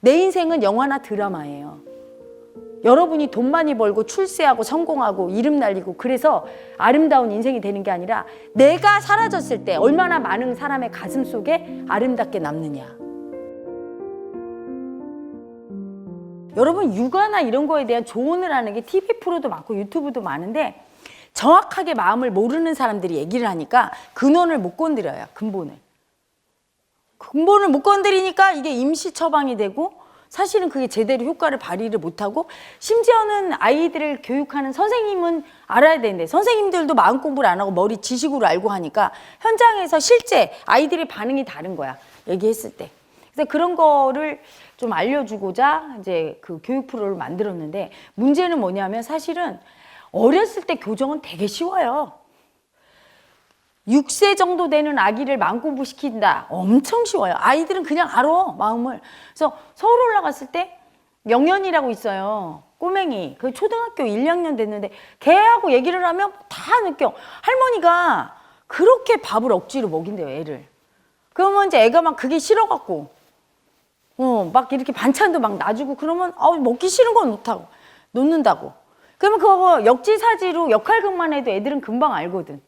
내 인생은 영화나 드라마예요. 여러분이 돈 많이 벌고 출세하고 성공하고 이름 날리고 그래서 아름다운 인생이 되는 게 아니라 내가 사라졌을 때 얼마나 많은 사람의 가슴 속에 아름답게 남느냐. 여러분 육아나 이런 거에 대한 조언을 하는 게 TV 프로도 많고 유튜브도 많은데 정확하게 마음을 모르는 사람들이 얘기를 하니까 근원을 못 건드려요. 근본을 못 건드리니까 이게 임시 처방이 되고 사실은 그게 제대로 효과를 발휘를 못하고 심지어는 아이들을 교육하는 선생님은 알아야 되는데 선생님들도 마음 공부를 안 하고 머리 지식으로 알고 하니까 현장에서 실제 아이들의 반응이 다른 거야. 얘기했을 때. 그래서 그런 거를 좀 알려주고자 이제 그 교육 프로를 만들었는데 문제는 뭐냐면 사실은 어렸을 때 교정은 되게 쉬워요. 6세 정도 되는 아기를 마음 공부시킨다. 엄청 쉬워요. 아이들은 그냥 알아, 마음을. 그래서 서울 올라갔을 때 영연이라고 있어요. 꼬맹이. 그 초등학교 1, 2학년 됐는데 걔하고 얘기를 하면 다 느껴. 할머니가 그렇게 밥을 억지로 먹인대요, 애를. 그러면 이제 애가 막 그게 싫어갖고 막 이렇게 반찬도 막 놔주고 그러면 먹기 싫은 건 못하고 놓는다고. 그러면 그거 역지사지로 역할극만 해도 애들은 금방 알거든.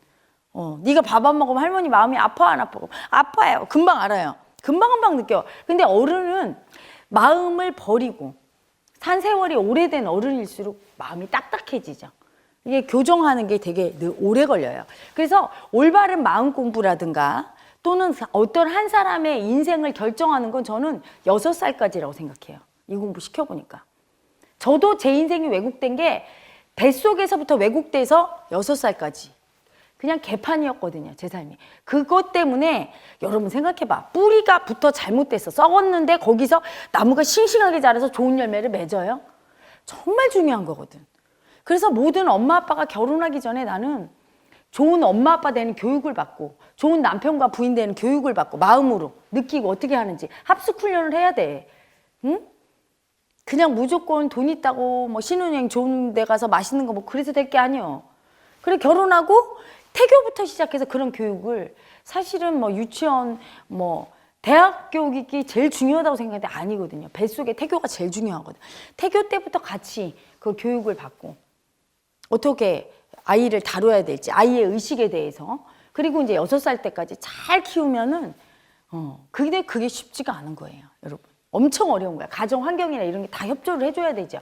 네가 밥 안 먹으면 할머니 마음이 아파 안 아파? 아파요. 금방 알아요. 금방 느껴. 근데 어른은 마음을 버리고 산 세월이 오래된 어른일수록 마음이 딱딱해지죠. 이게 교정하는 게 되게 오래 걸려요. 그래서 올바른 마음 공부라든가 또는 어떤 한 사람의 인생을 결정하는 건 저는 6살까지라고 생각해요. 이 공부 시켜보니까. 저도 제 인생이 왜곡된 게 뱃속에서부터 왜곡돼서 6살까지. 그냥 개판이었거든요, 제 삶이. 그것 때문에 여러분 생각해봐. 뿌리가 부터 잘못됐어. 썩었는데 거기서 나무가 싱싱하게 자라서 좋은 열매를 맺어요? 정말 중요한 거거든. 그래서 모든 엄마 아빠가 결혼하기 전에 나는 좋은 엄마 아빠 되는 교육을 받고 좋은 남편과 부인 되는 교육을 받고 마음으로 느끼고 어떻게 하는지 합숙 훈련을 해야 돼. 응? 그냥 무조건 돈 있다고 뭐 신혼여행 좋은 데 가서 맛있는 거 뭐 그래서 될 게 아니에요. 그래 결혼하고 태교부터 시작해서 그런 교육을 사실은 뭐 유치원 뭐 대학 교육이 제일 중요하다고 생각하는데 아니거든요. 뱃속에 태교가 제일 중요하거든. 태교 때부터 같이 그 교육을 받고 어떻게 아이를 다뤄야 될지 아이의 의식에 대해서 그리고 이제 6살 때까지 잘 키우면은 근데 그게 쉽지가 않은 거예요, 여러분. 엄청 어려운 거야. 가정 환경이나 이런 게 다 협조를 해줘야 되죠.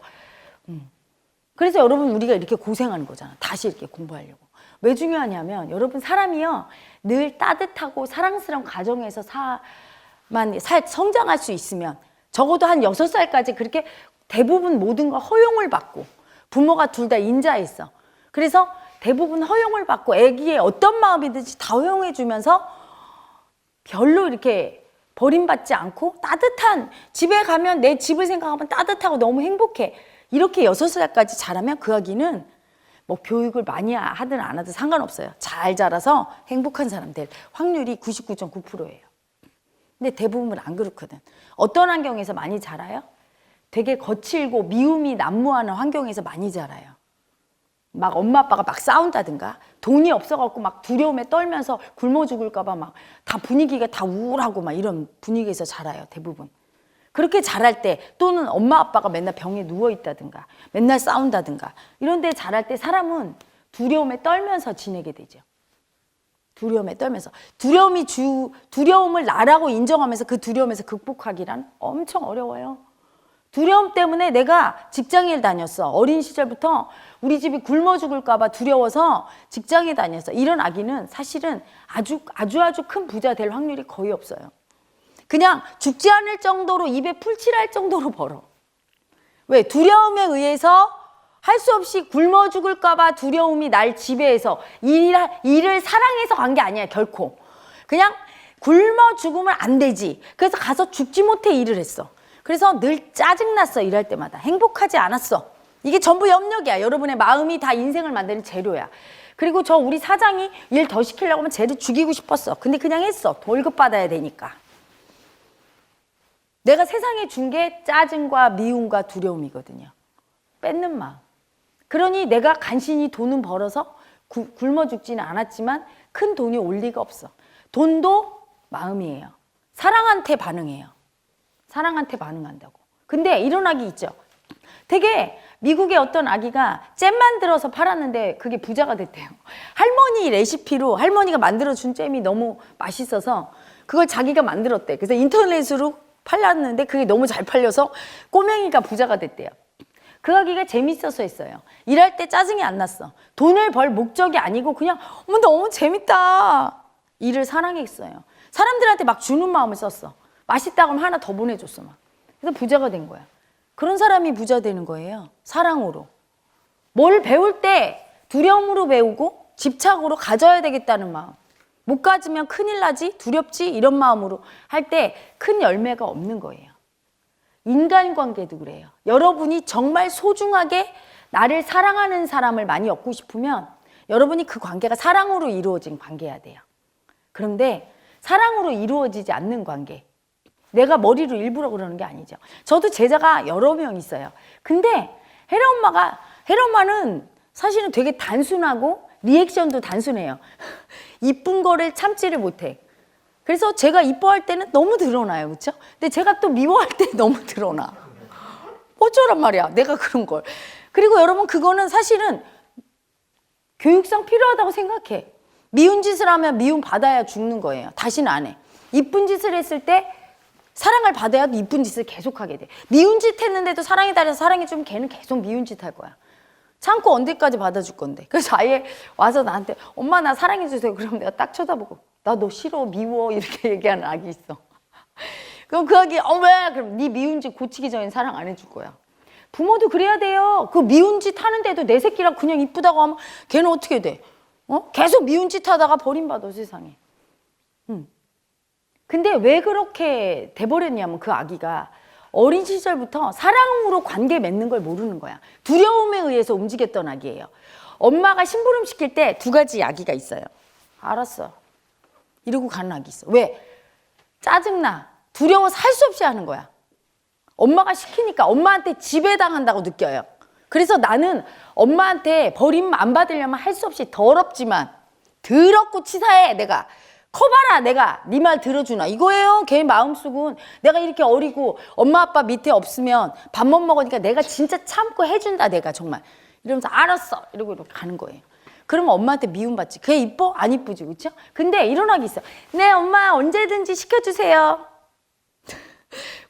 그래서 여러분 우리가 이렇게 고생하는 거잖아. 다시 이렇게 공부하려고. 왜 중요하냐면 여러분 사람이요 늘 따뜻하고 사랑스러운 가정에서 성장할 수 있으면 적어도 한 6살까지 그렇게 대부분 모든 걸 허용을 받고 부모가 둘 다 인자했어. 그래서 대부분 허용을 받고 애기의 어떤 마음이든지 다 허용해 주면서 별로 이렇게 버림받지 않고 따뜻한 집에 가면 내 집을 생각하면 따뜻하고 너무 행복해. 이렇게 6살까지 자라면 그 아기는 뭐 교육을 많이 하든 안 하든 상관없어요. 잘 자라서 행복한 사람 될 확률이 99.9%예요. 근데 대부분은 안 그렇거든. 어떤 환경에서 많이 자라요? 되게 거칠고 미움이 난무하는 환경에서 많이 자라요. 막 엄마 아빠가 막 싸운다든가 돈이 없어갖고 막 두려움에 떨면서 굶어 죽을까봐 막 다 분위기가 다 우울하고 막 이런 분위기에서 자라요. 대부분. 그렇게 자랄 때 또는 엄마 아빠가 맨날 병에 누워있다든가 맨날 싸운다든가 이런 데 자랄 때 사람은 두려움에 떨면서 지내게 되죠. 두려움에 떨면서 두려움을 나라고 인정하면서 그 두려움에서 극복하기란 엄청 어려워요. 두려움 때문에 내가 직장을 다녔어. 어린 시절부터 우리 집이 굶어 죽을까 봐 두려워서 직장에 다녔어. 이런 아기는 사실은 아주 큰 부자 될 확률이 거의 없어요. 그냥 죽지 않을 정도로 입에 풀칠할 정도로 벌어. 왜? 두려움에 의해서 할 수 없이 굶어 죽을까 봐 두려움이 날 지배해서 일을 사랑해서 간 게 아니야, 결코. 그냥 굶어 죽으면 안 되지. 그래서 가서 죽지 못해 일을 했어. 그래서 늘 짜증났어, 일할 때마다. 행복하지 않았어. 이게 전부 염려야. 여러분의 마음이 다 인생을 만드는 재료야. 그리고 우리 사장이 일 더 시키려고 하면 쟤를 죽이고 싶었어. 근데 그냥 했어. 월급 받아야 되니까. 내가 세상에 준 게 짜증과 미움과 두려움이거든요. 뺏는 마음. 그러니 내가 간신히 돈은 벌어서 굶어 죽지는 않았지만 큰 돈이 올 리가 없어. 돈도 마음이에요. 사랑한테 반응해요. 사랑한테 반응한다고. 근데 이런 아기 있죠. 되게 미국의 어떤 아기가 잼 만들어서 팔았는데 그게 부자가 됐대요. 할머니 레시피로 할머니가 만들어준 잼이 너무 맛있어서 그걸 자기가 만들었대. 그래서 인터넷으로 팔렸는데 그게 너무 잘 팔려서 꼬맹이가 부자가 됐대요. 그 아기가 재밌어서 했어요. 일할 때 짜증이 안 났어. 돈을 벌 목적이 아니고 그냥 어머 너무 재밌다. 일을 사랑했어요. 사람들한테 막 주는 마음을 썼어. 맛있다고 하면 하나 더 보내줬어 막. 그래서 부자가 된 거야. 그런 사람이 부자 되는 거예요. 사랑으로. 뭘 배울 때 두려움으로 배우고 집착으로 가져야 되겠다는 마음. 못 가지면 큰일 나지, 두렵지 이런 마음으로 할 때 큰 열매가 없는 거예요. 인간관계도 그래요. 여러분이 정말 소중하게 나를 사랑하는 사람을 많이 얻고 싶으면 여러분이 그 관계가 사랑으로 이루어진 관계여야 돼요. 그런데 사랑으로 이루어지지 않는 관계, 내가 머리로 일부러 그러는 게 아니죠. 저도 제자가 여러 명 있어요. 근데 혜라 엄마는 사실은 되게 단순하고 리액션도 단순해요. 이쁜 거를 참지를 못해. 그래서 제가 이뻐할 때는 너무 드러나요. 그렇죠? 근데 제가 또 미워할 때 너무 드러나. 어쩌란 말이야. 내가 그런 걸. 그리고 여러분 그거는 사실은 교육상 필요하다고 생각해. 미운 짓을 하면 미움 받아야 죽는 거예요. 다시는 안 해. 이쁜 짓을 했을 때 사랑을 받아야 이쁜 짓을 계속하게 돼. 미운 짓 했는데도 사랑이 달려서 사랑해주면 걔는 계속 미운 짓 할 거야. 참고 언제까지 받아줄 건데. 그래서 아예 와서 나한테 엄마 나 사랑해주세요. 그럼 내가 딱 쳐다보고 나 너 싫어 미워 이렇게 얘기하는 아기 있어. 그럼 그 아기 왜? 그럼 네 미운 짓 고치기 전엔 사랑 안 해줄 거야. 부모도 그래야 돼요. 그 미운 짓 하는데도 내 새끼랑 그냥 이쁘다고 하면 걔는 어떻게 돼? 계속 미운 짓 하다가 버림받아 세상에. 근데 왜 그렇게 돼버렸냐면 그 아기가 어린 시절부터 사랑으로 관계 맺는 걸 모르는 거야. 두려움에 의해서 움직였던 아기예요. 엄마가 심부름 시킬 때 두 가지 아기가 있어요. 알았어. 이러고 가는 아기 있어. 왜? 짜증나. 두려워서 할 수 없이 하는 거야. 엄마가 시키니까 엄마한테 지배당한다고 느껴요. 그래서 나는 엄마한테 버림 안 받으려면 할 수 없이 더럽지만 더럽고 치사해 내가. 커봐라 내가 네 말 들어주나 이거예요. 걔 마음속은 내가 이렇게 어리고 엄마 아빠 밑에 없으면 밥 못 먹으니까 내가 진짜 참고 해준다 내가 정말 이러면서 알았어 이러고 이렇게 가는 거예요. 그러면 엄마한테 미움받지. 걔 이뻐? 안 이쁘지 그렇죠? 근데 이런 아기 있어. 네 엄마 언제든지 시켜주세요.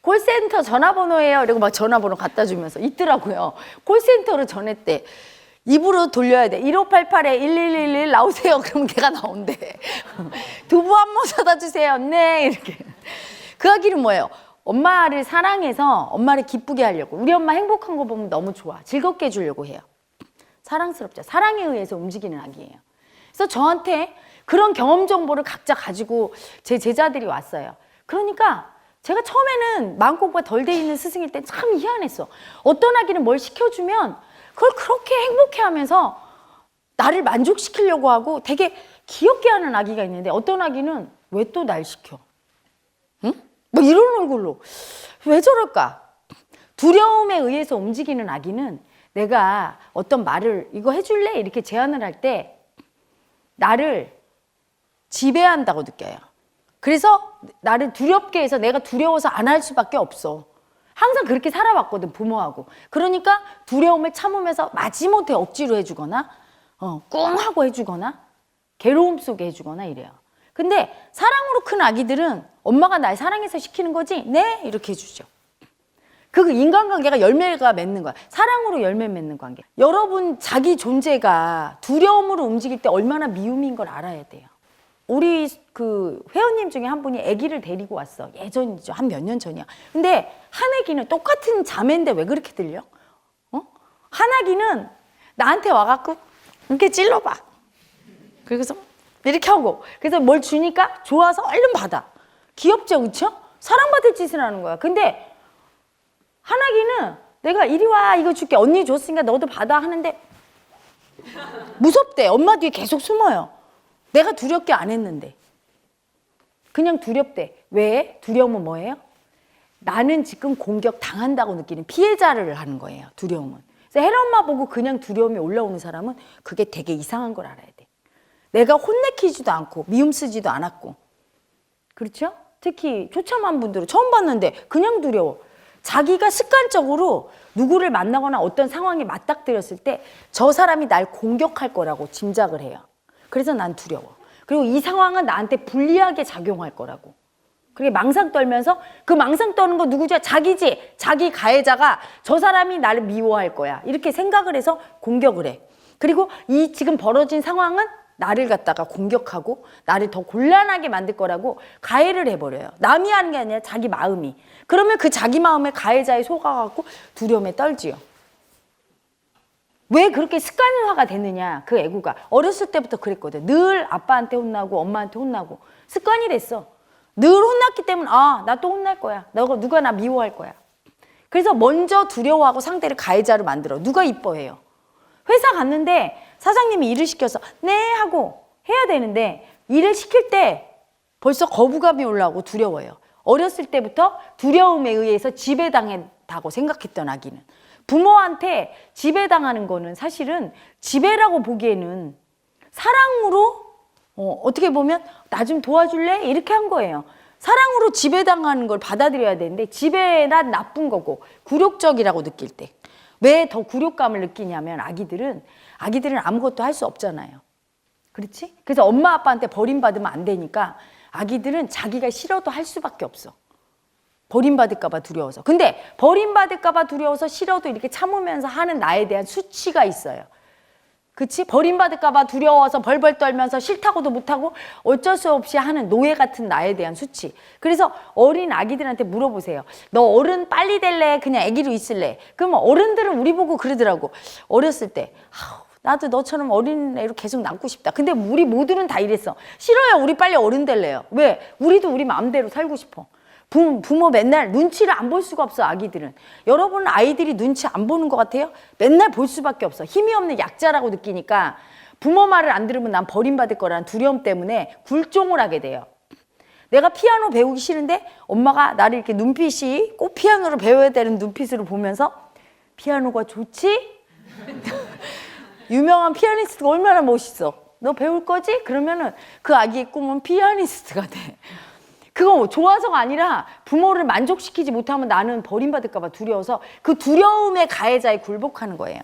콜센터 전화번호예요. 이러고 막 전화번호 갖다 주면서 있더라고요. 콜센터로 전했대. 입으로 돌려야 돼. 1588에 1111 나오세요. 그러면 걔가 나온대. 두부 한 모 사다 주세요. 네 이렇게. 그 아기는 뭐예요? 엄마를 사랑해서 엄마를 기쁘게 하려고. 우리 엄마 행복한 거 보면 너무 좋아. 즐겁게 해주려고 해요. 사랑스럽죠. 사랑에 의해서 움직이는 아기예요. 그래서 저한테 그런 경험 정보를 각자 가지고 제 제자들이 왔어요. 그러니까 제가 처음에는 마음공부가 덜 돼 있는 스승일 때 참 희한했어. 어떤 아기는 뭘 시켜주면 그걸 그렇게 행복해하면서 나를 만족시키려고 하고 되게 귀엽게 하는 아기가 있는데 어떤 아기는 왜 또 날 시켜? 응? 뭐 이런 얼굴로. 왜 저럴까? 두려움에 의해서 움직이는 아기는 내가 어떤 말을 이거 해줄래? 이렇게 제안을 할 때 나를 지배한다고 느껴요. 그래서 나를 두렵게 해서 내가 두려워서 안 할 수밖에 없어. 항상 그렇게 살아왔거든 부모하고. 그러니까 두려움을 참으면서 마지못해 억지로 해주거나 꿍 하고 해주거나 괴로움 속에 해주거나 이래요. 근데 사랑으로 큰 아기들은 엄마가 날 사랑해서 시키는 거지? 네 이렇게 해주죠. 그 인간관계가 열매가 맺는 거야. 사랑으로 열매 맺는 관계. 여러분 자기 존재가 두려움으로 움직일 때 얼마나 미움인 걸 알아야 돼요. 우리 그 회원님 중에 한 분이 아기를 데리고 왔어. 예전이죠. 한 몇 년 전이야. 근데 한 아기는 똑같은 자매인데 왜 그렇게 들려? 한 아기는 나한테 와갖고 이렇게 찔러봐. 그래서 이렇게 하고 그래서 뭘 주니까 좋아서 얼른 받아. 귀엽죠, 그렇죠? 사랑받을 짓을 하는 거야. 근데 한 아기는 내가 이리 와 이거 줄게 언니 줬으니까 너도 받아 하는데 무섭대. 엄마 뒤에 계속 숨어요. 내가 두렵게 안 했는데 그냥 두렵대. 왜? 두려움은 뭐예요? 나는 지금 공격 당한다고 느끼는 피해자를 하는 거예요. 두려움은. 그래서 혜라 엄마 보고 그냥 두려움이 올라오는 사람은 그게 되게 이상한 걸 알아야 돼. 내가 혼내키지도 않고 미움 쓰지도 않았고 그렇죠? 특히 초참한 분들은 처음 봤는데 그냥 두려워. 자기가 습관적으로 누구를 만나거나 어떤 상황에 맞닥뜨렸을 때 저 사람이 날 공격할 거라고 짐작을 해요. 그래서 난 두려워. 그리고 이 상황은 나한테 불리하게 작용할 거라고. 그게 망상 떨면서 그 망상 떠는 거 누구지? 자기지. 자기 가해자가 저 사람이 나를 미워할 거야. 이렇게 생각을 해서 공격을 해. 그리고 이 지금 벌어진 상황은 나를 갖다가 공격하고 나를 더 곤란하게 만들 거라고 가해를 해버려요. 남이 하는 게 아니라 자기 마음이. 그러면 그 자기 마음에 가해자에 속아갖고 두려움에 떨지요. 왜 그렇게 습관화가 됐느냐, 그 애구가. 어렸을 때부터 그랬거든. 늘 아빠한테 혼나고 엄마한테 혼나고 습관이 됐어. 늘 혼났기 때문에 나 또 혼날 거야. 누가 나 미워할 거야. 그래서 먼저 두려워하고 상대를 가해자로 만들어. 누가 이뻐해요. 회사 갔는데 사장님이 일을 시켜서 네 하고 해야 되는데 일을 시킬 때 벌써 거부감이 올라오고 두려워요. 어렸을 때부터 두려움에 의해서 지배당했다고 생각했던 아기는. 부모한테 지배당하는 거는 사실은 지배라고 보기에는 사랑으로 어떻게 보면 나 좀 도와줄래? 이렇게 한 거예요. 사랑으로 지배당하는 걸 받아들여야 되는데 지배란 나쁜 거고 굴욕적이라고 느낄 때. 왜 더 굴욕감을 느끼냐면 아기들은 아무것도 할 수 없잖아요. 그렇지? 그래서 엄마 아빠한테 버림받으면 안 되니까 아기들은 자기가 싫어도 할 수밖에 없어. 버림받을까 봐 두려워서. 근데 버림받을까 봐 두려워서 싫어도 이렇게 참으면서 하는 나에 대한 수치가 있어요. 그치? 버림받을까 봐 두려워서 벌벌 떨면서 싫다고도 못하고 어쩔 수 없이 하는 노예 같은 나에 대한 수치. 그래서 어린 아기들한테 물어보세요. 너 어른 빨리 될래? 그냥 아기로 있을래? 그러면 어른들은 우리 보고 그러더라고. 어렸을 때 나도 너처럼 어린애로 계속 남고 싶다. 근데 우리 모두는 다 이랬어. 싫어요. 우리 빨리 어른 될래요. 왜? 우리도 우리 마음대로 살고 싶어. 부모 맨날 눈치를 안 볼 수가 없어. 아기들은. 여러분 아이들이 눈치 안 보는 것 같아요? 맨날 볼 수밖에 없어. 힘이 없는 약자라고 느끼니까 부모 말을 안 들으면 난 버림받을 거라는 두려움 때문에 굴종을 하게 돼요. 내가 피아노 배우기 싫은데 엄마가 나를 이렇게 눈빛이 꼭 피아노를 배워야 되는 눈빛으로 보면서 피아노가 좋지? 유명한 피아니스트가 얼마나 멋있어. 너 배울 거지? 그러면은 그 아기의 꿈은 피아니스트가 돼. 그거 좋아서가 아니라 부모를 만족시키지 못하면 나는 버림받을까 봐 두려워서 그 두려움의 가해자에 굴복하는 거예요.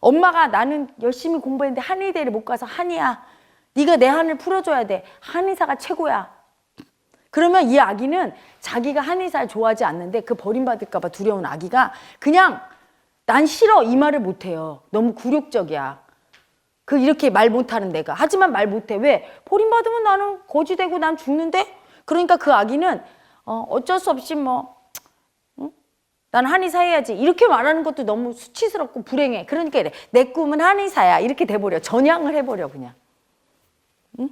엄마가 나는 열심히 공부했는데 한의대를 못 가서 한의야. 네가 내 한을 풀어줘야 돼. 한의사가 최고야. 그러면 이 아기는 자기가 한의사를 좋아하지 않는데 그 버림받을까 봐 두려운 아기가 그냥 난 싫어 이 말을 못해요. 너무 굴욕적이야. 이렇게 말 못하는 내가. 하지만 말 못해. 왜? 버림받으면 나는 거지 되고 난 죽는데? 그러니까 그 아기는 어쩔 수 없이 난 한의사 해야지 이렇게 말하는 것도 너무 수치스럽고 불행해. 그러니까 이래. 내 꿈은 한의사야. 이렇게 돼버려. 전향을 해버려 그냥. 응?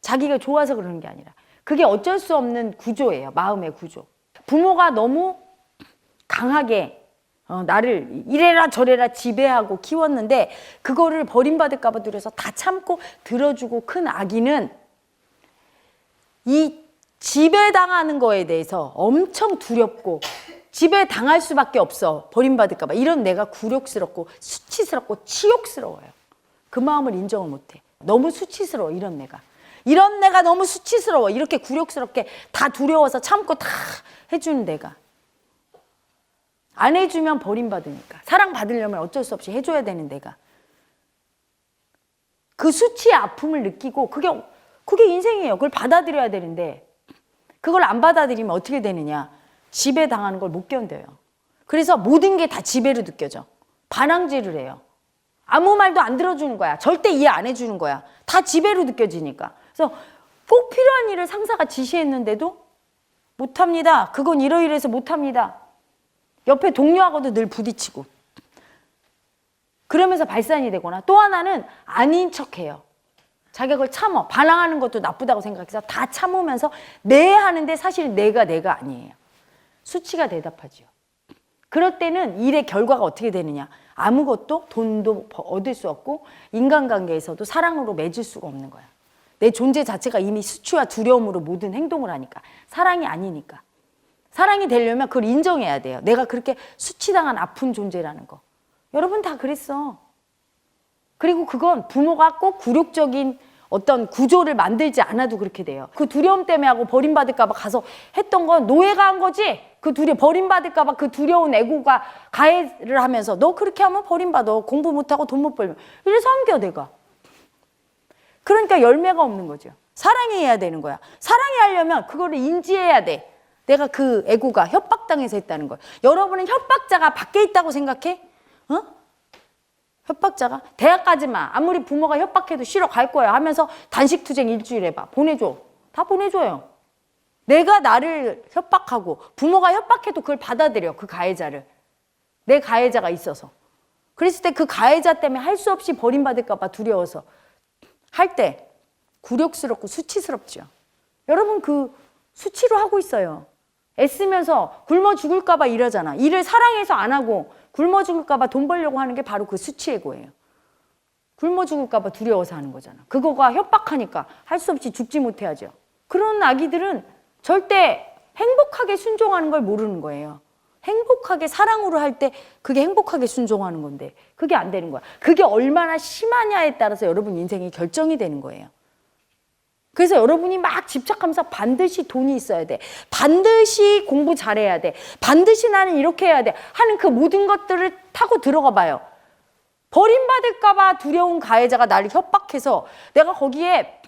자기가 좋아서 그러는 게 아니라. 그게 어쩔 수 없는 구조예요. 마음의 구조. 부모가 너무 강하게 나를 이래라 저래라 지배하고 키웠는데 그거를 버림받을까 봐 두려워서 다 참고 들어주고 큰 아기는 이 지배당하는 거에 대해서 엄청 두렵고 지배당할 수밖에 없어. 버림받을까 봐. 이런 내가 굴욕스럽고 수치스럽고 치욕스러워요. 그 마음을 인정을 못해. 너무 수치스러워 이런 내가. 이런 내가 너무 수치스러워. 이렇게 굴욕스럽게 다 두려워서 참고 다 해주는 내가. 안 해주면 버림받으니까. 사랑받으려면 어쩔 수 없이 해줘야 되는 내가. 그 수치의 아픔을 느끼고 그게 인생이에요. 그걸 받아들여야 되는데 그걸 안 받아들이면 어떻게 되느냐. 지배당하는 걸 못 견뎌요. 그래서 모든 게 다 지배로 느껴져. 반항질을 해요. 아무 말도 안 들어주는 거야. 절대 이해 안 해주는 거야. 다 지배로 느껴지니까. 그래서 꼭 필요한 일을 상사가 지시했는데도 못합니다. 그건 이러이러해서 못합니다. 옆에 동료하고도 늘 부딪히고. 그러면서 발산이 되거나 또 하나는 아닌 척해요. 자기가 그걸 참어. 반항하는 것도 나쁘다고 생각해서 다 참으면서 네 하는데 사실 내가 아니에요. 수치가 대답하죠. 그럴 때는 일의 결과가 어떻게 되느냐. 아무것도 돈도 얻을 수 없고 인간관계에서도 사랑으로 맺을 수가 없는 거야. 내 존재 자체가 이미 수치와 두려움으로 모든 행동을 하니까. 사랑이 아니니까. 사랑이 되려면 그걸 인정해야 돼요. 내가 그렇게 수치당한 아픈 존재라는 거. 여러분 다 그랬어. 그리고 그건 부모가 꼭 굴욕적인 어떤 구조를 만들지 않아도 그렇게 돼요. 그 두려움 때문에 하고 버림받을까 봐 가서 했던 건 노예가 한 거지. 그 버림받을까 봐 그 두려운 애고가 가해를 하면서 너 그렇게 하면 버림받아. 공부 못하고 돈 못 벌면. 이래서 한겨 내가. 그러니까 열매가 없는 거죠. 사랑해야 되는 거야. 사랑하려면 그거를 인지해야 돼. 내가 그 애고가 협박당해서 했다는 거야. 여러분은 협박자가 밖에 있다고 생각해? 어? 협박자가? 대학까지만 아무리 부모가 협박해도 싫어 갈 거야 하면서 단식투쟁 일주일 해봐. 보내줘. 다 보내줘요. 내가 나를 협박하고 부모가 협박해도 그걸 받아들여. 그 가해자를. 내 가해자가 있어서. 그랬을 때 그 가해자 때문에 할 수 없이 버림받을까 봐 두려워서 할 때 굴욕스럽고 수치스럽죠. 여러분 그 수치로 하고 있어요. 애쓰면서 굶어 죽을까 봐 이러잖아. 일을 사랑해서 안 하고 굶어 죽을까 봐 돈 벌려고 하는 게 바로 그 수치애고예요. 굶어 죽을까 봐 두려워서 하는 거잖아. 그거가 협박하니까 할 수 없이 죽지 못해야죠. 그런 아기들은 절대 행복하게 순종하는 걸 모르는 거예요. 행복하게 사랑으로 할 때 그게 행복하게 순종하는 건데 그게 안 되는 거야. 그게 얼마나 심하냐에 따라서 여러분 인생이 결정이 되는 거예요. 그래서 여러분이 막 집착하면서 반드시 돈이 있어야 돼. 반드시 공부 잘해야 돼. 반드시 나는 이렇게 해야 돼. 하는 그 모든 것들을 타고 들어가 봐요. 버림받을까 봐 두려운 가해자가 나를 협박해서 내가 거기에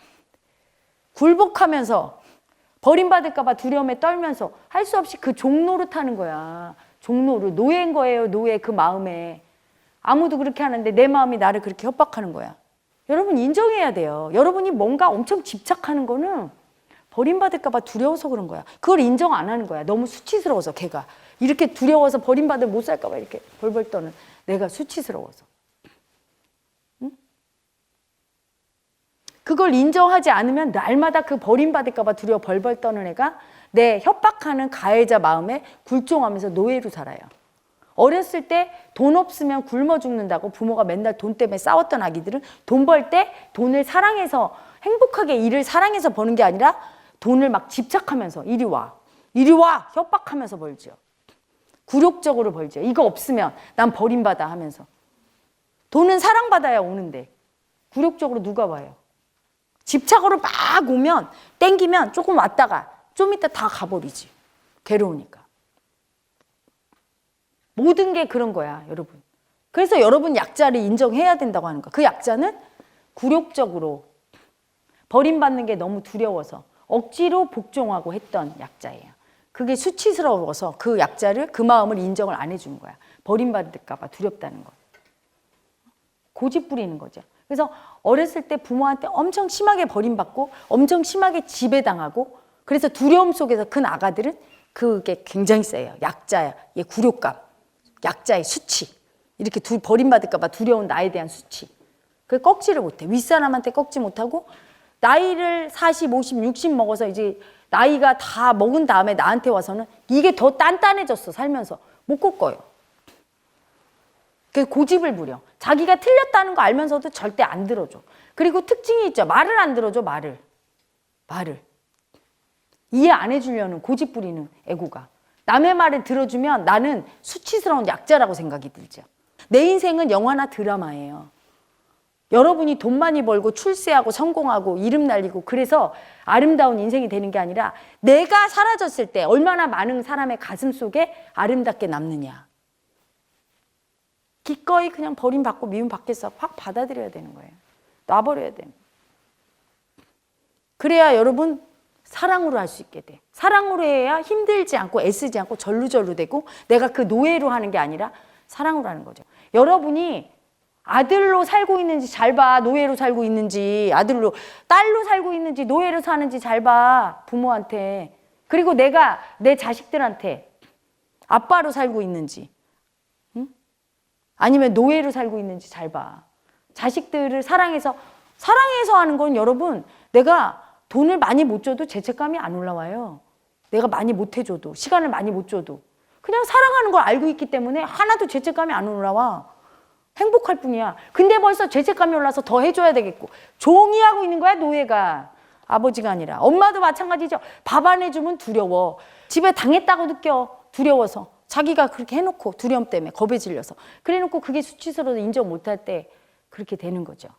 굴복하면서 버림받을까 봐 두려움에 떨면서 할 수 없이 그 종노릇 하는 거야. 종노릇. 노예인 거예요. 노예 그 마음에. 아무도 그렇게 하는데 내 마음이 나를 그렇게 협박하는 거야. 여러분 인정해야 돼요. 여러분이 뭔가 엄청 집착하는 거는 버림받을까 봐 두려워서 그런 거야. 그걸 인정 안 하는 거야. 너무 수치스러워서 걔가. 이렇게 두려워서 버림받으면 못 살까 봐 이렇게 벌벌 떠는 내가 수치스러워서. 응? 그걸 인정하지 않으면 날마다 그 버림받을까 봐 두려워 벌벌 떠는 애가 내 협박하는 가해자 마음에 굴종하면서 노예로 살아요. 어렸을 때 돈 없으면 굶어 죽는다고 부모가 맨날 돈 때문에 싸웠던 아기들은 돈 벌 때 돈을 사랑해서 행복하게 일을 사랑해서 버는 게 아니라 돈을 막 집착하면서 이리 와 협박하면서 벌죠. 굴욕적으로 벌죠. 이거 없으면 난 버림받아 하면서. 돈은 사랑받아야 오는데 굴욕적으로 누가 와요. 집착으로 막 오면 땡기면 조금 왔다가 좀 이따 다 가버리지. 괴로우니까. 모든 게 그런 거야, 여러분. 그래서 여러분 약자를 인정해야 된다고 하는 거야. 그 약자는 굴욕적으로 버림받는 게 너무 두려워서 억지로 복종하고 했던 약자예요. 그게 수치스러워서 그 약자를 그 마음을 인정을 안 해주는 거야. 버림받을까 봐 두렵다는 거. 고집 부리는 거죠. 그래서 어렸을 때 부모한테 엄청 심하게 버림받고 엄청 심하게 지배당하고 그래서 두려움 속에서 큰 아가들은 그게 굉장히 세요. 약자의 굴욕감. 약자의 수치. 이렇게 버림받을까 봐 두려운 나에 대한 수치. 그걸 꺾지를 못해. 윗사람한테 꺾지 못하고 나이를 40, 50, 60 먹어서 이제 나이가 다 먹은 다음에 나한테 와서는 이게 더 단단해졌어. 살면서. 못 꺾어요. 그 고집을 부려. 자기가 틀렸다는 거 알면서도 절대 안 들어줘. 그리고 특징이 있죠. 말을 안 들어줘. 말을. 이해 안 해주려는 고집 부리는 애고가. 남의 말을 들어주면 나는 수치스러운 약자라고 생각이 들죠. 내 인생은 영화나 드라마예요. 여러분이 돈 많이 벌고 출세하고 성공하고 이름 날리고 그래서 아름다운 인생이 되는 게 아니라 내가 사라졌을 때 얼마나 많은 사람의 가슴 속에 아름답게 남느냐. 기꺼이 그냥 버림받고 미움받겠어. 확 받아들여야 되는 거예요. 놔버려야 되는 거예요. 그래야 여러분 사랑으로 할 수 있게 돼. 사랑으로 해야 힘들지 않고 애쓰지 않고 절루절루 되고 내가 그 노예로 하는 게 아니라 사랑으로 하는 거죠. 여러분이 아들로 살고 있는지 잘 봐. 노예로 살고 있는지 아들로 딸로 살고 있는지 노예로 사는지 잘 봐. 부모한테. 그리고 내가 내 자식들한테 아빠로 살고 있는지 아니면 노예로 살고 있는지 잘 봐. 자식들을 사랑해서 하는 건 여러분 내가 돈을 많이 못 줘도 죄책감이 안 올라와요. 내가 많이 못 해줘도 시간을 많이 못 줘도 그냥 사랑하는 걸 알고 있기 때문에 하나도 죄책감이 안 올라와. 행복할 뿐이야. 근데 벌써 죄책감이 올라서 더 해줘야 되겠고 종이 하고 있는 거야 노예가. 아버지가 아니라. 엄마도 마찬가지죠. 밥 안 해주면 두려워. 집에 당했다고 느껴. 두려워서. 자기가 그렇게 해놓고 두려움 때문에 겁에 질려서. 그래놓고 그게 수치스러워서 인정 못할 때 그렇게 되는 거죠.